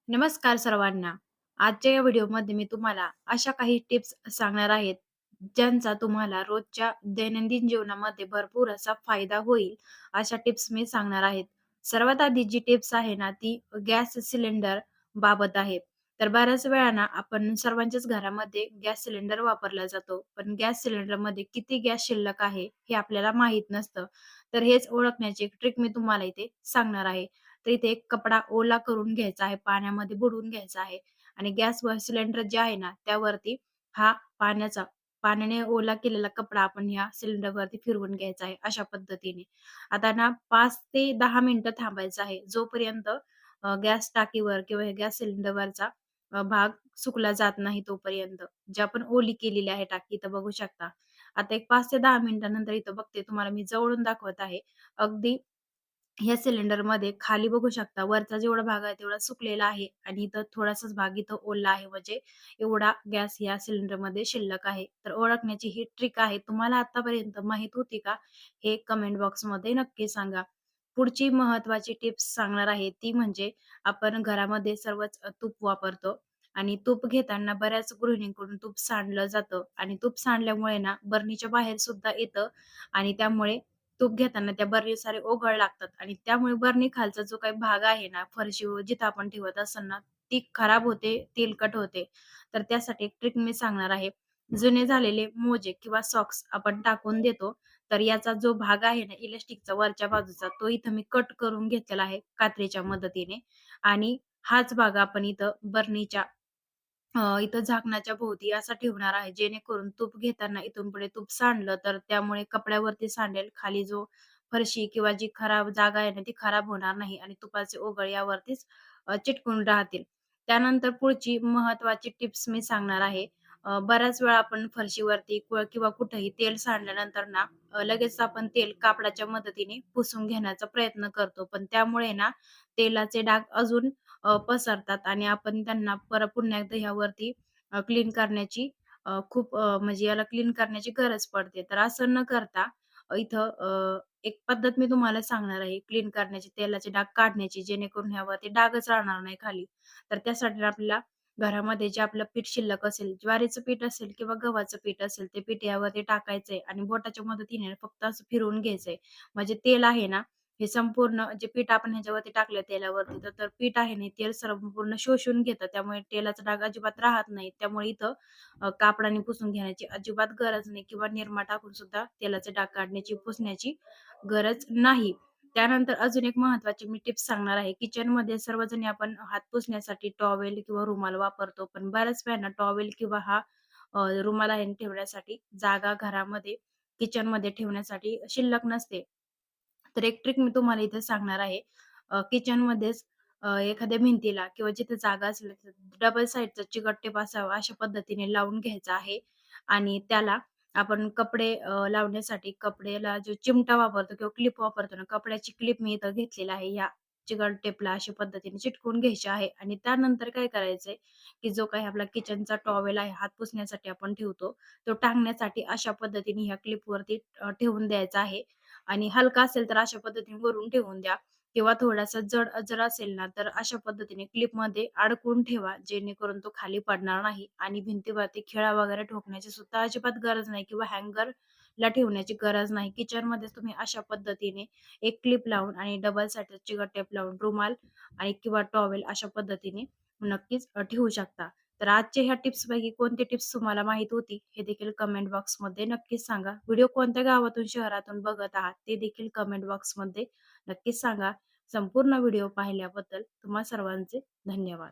नमस्कार सर्वांना. आजच्या या व्हिडिओमध्ये मी तुम्हाला अशा काही टिप्स सांगणार आहेत, ज्यांचा तुम्हाला रोजच्या दैनंदिन जीवनामध्ये भरपूर असा फायदा होईल, अशा टिप्स मी सांगणार आहेत. सर्वात आधी जी टिप्स आहे ना, ती गॅस सिलेंडर बाबत आहे. तर बऱ्याच वेळा ना, आपण सर्वांच्याच घरामध्ये गॅस सिलेंडर वापरला जातो. पण गॅस सिलेंडरमध्ये किती गॅस शिल्लक आहे, हे आपल्याला माहीत नसतं. तर हेच ओळखण्याची एक ट्रिक मी तुम्हाला इथे सांगणार आहे. तर इथे एक कपडा ओला करून घ्यायचा आहे, पाण्यामध्ये बुडवून घ्यायचा आहे आणि गॅसवर सिलेंडर जे आहे ना, त्यावरती हा पाण्याने ओला केलेला कपडा आपण ह्या सिलेंडरवरती फिरवून घ्यायचा आहे, अशा पद्धतीने. आता ना 5 ते 10 मिनिटं थांबायचं आहे, जोपर्यंत गॅस टाकीवर किंवा हे गॅस सिलेंडरवरचा भाग सुकला जात नाही तोपर्यंत. जी आपण ओली केलेली आहे टाकी इथं बघू शकता. आता एक 5 ते 10 मिनिटानंतर इथं बघते तुम्हाला मी जवळून दाखवत आहे. अगदी ह्या सिलेंडरमध्ये खाली बघू शकता वरचा जेवढा भाग आहे तेवढा सुकलेला आहे आणि इथं थोडासाच भाग इथं ओला आहे म्हणजे एवढा गॅस या सिलेंडरमध्ये शिल्लक आहे. तर ओळखण्याची ही ट्रिक आहे. तुम्हाला आतापर्यंत माहीत होती का? हे कमेंट बॉक्समध्ये नक्की सांगा. पुढची महत्त्वाची टिप्स सांगणार आहे ती म्हणजे आपण घरामध्ये सर्वच तूप वापरतो आणि तूप घेताना बऱ्याच गृहिणींकडून तूप सांडलं जातं आणि तूप सांडल्यामुळे ना बरणीच्या बाहेर सुद्धा येतं आणि त्यामुळे तूप घेताना त्या बरणीत सारे ओघळ लागतात आणि त्यामुळे बरणी खालचा जो काही भाग आहे ना, फरशीवर जिथं आपण ठेवत असेल ना, ती खराब होते, तेलकट होते. तर त्यासाठी एक ट्रिक मी सांगणार आहे. जुने झालेले मोजे किंवा सॉक्स आपण टाकून देतो. तर याचा जो भाग आहे ना इलास्टिकचा वरच्या बाजूचा, तो इथं मी कट करून घेतलेला आहे कात्रीच्या मदतीने आणि हाच भाग आपण इथं बरणीच्या इथं झाकणाच्या भोवती असा ठेवणार आहे, जेणेकरून तूप घेताना इथून पुढे तूप सांडलं, तर त्यामुळे कपड्यावरती सांडेल. खाली जो फरशी किंवा जी खराब जागा आहे ना, ती खराब होणार नाही आणि तुपाचे ओघळ यावरतीच चिटकून राहतील. त्यानंतर पुढची महत्त्वाची टिप्स मी सांगणार आहे. बऱ्याच वेळा आपण फरशीवरती किंवा कुठेही तेल सांडल्यानंतर ना, लगेच आपण तेल कापडाच्या मदतीने पुसून घेण्याचा प्रयत्न करतो. पण त्यामुळे ना, तेलाचे डाग अजून पसरतात आणि आपण त्यांना पुन्हा एकदा ह्यावरती क्लीन करण्याची म्हणजे याला क्लीन करण्याची गरज पडते. तर असं न करता इथं एक पद्धत मी तुम्हाला सांगणार आहे क्लीन करण्याची, तेलाचे डाग काढण्याची, जेणेकरून ह्यावरती डागच राहणार नाही खाली. तर त्यासाठी आपल्याला घरामध्ये जे आपलं पीठ शिल्लक असेल, ज्वारीचं पीठ असेल किंवा गव्हाचं पीठ असेल, ते पीठ यावरती टाकायचंय आणि बोटाच्या मदतीने फक्त असं फिरवून घ्यायचंय. म्हणजे तेल आहे ना, हे संपूर्ण जे पीठ आपण ह्याच्यावरती टाकलं तेलावरती, तर पीठ आहे ना, तेल संपूर्ण शोषून घेतं. त्यामुळे तेलाचा डाग अजिबात राहत नाही. त्यामुळे इथं कापडाने पुसून घेण्याची अजिबात गरज नाही किंवा निरमा टाकून सुद्धा तेलाचे डाग काढण्याची, पुसण्याची गरज नाही. त्यानंतर अजून एक महत्त्वाची मी टिप्स सांगणार आहे. किचनमध्ये सर्वजणी आपण हात पुसण्यासाठी टॉवेल किंवा रुमाल वापरतो. पण बऱ्याच वेळा टॉवेल किंवा हा रुमाल आहे ना ठेवण्यासाठी जागा घरामध्ये, किचनमध्ये ठेवण्यासाठी शिल्लक नसते. तर एक ट्रिक मी तुम्हाला इथे सांगणार आहे. किचनमध्येच एखाद्या भिंतीला किंवा जिथे जागा असेल तिथे डबल साइडचा चिकट टेप असावा अशा पद्धतीने लावून घ्यायचा आहे आणि त्याला आपण कपडे लावण्यासाठी कपड्याला जो चिमटा वापरतो किंवा क्लिप वापरतो ना, कपड्याची क्लिप मी इथं घेतलेला आहे. या चिकट टेपला अशा पद्धतीने चिटकवून घ्यायची आहे आणि त्यानंतर काय करायचंय, की जो काही आपला किचनचा टॉवेल आहे, हात पुसण्यासाठी आपण ठेवतो, तो टांगण्यासाठी अशा पद्धतीने ह्या क्लिपवरती ठेवून द्यायचा आहे आणि हलका असेल तर अशा पद्धतीने वरून ठेवून द्या किंवा थोडासा जड जर असेल ना, तर अशा पद्धतीने क्लिपमध्ये अडकवून ठेवा, जेणेकरून तो खाली पडणार नाही आणि भिंतीवरती खिळा वगैरे ठोकण्याची सुद्धा अजिबात गरज नाही किंवा हँगरला ठेवण्याची गरज नाही. किचनमध्येच तुम्ही अशा पद्धतीने एक क्लिप लावून आणि डबल साइडचा चिकट टेप लावून रुमाल आणि किंवा टॉवेल अशा पद्धतीने नक्कीच ठेवू शकता. तर आजच्या ह्या टिप्सपैकी कोणती टिप्स तुम्हाला माहीत होती, हे देखील कमेंट बॉक्समध्ये नक्कीच सांगा. व्हिडिओ कोणत्या गावातून, शहरातून बघत आहात, ते देखील कमेंट बॉक्समध्ये नक्कीच सांगा. संपूर्ण व्हिडिओ पाहिल्याबद्दल तुम्हा सर्वांचे धन्यवाद.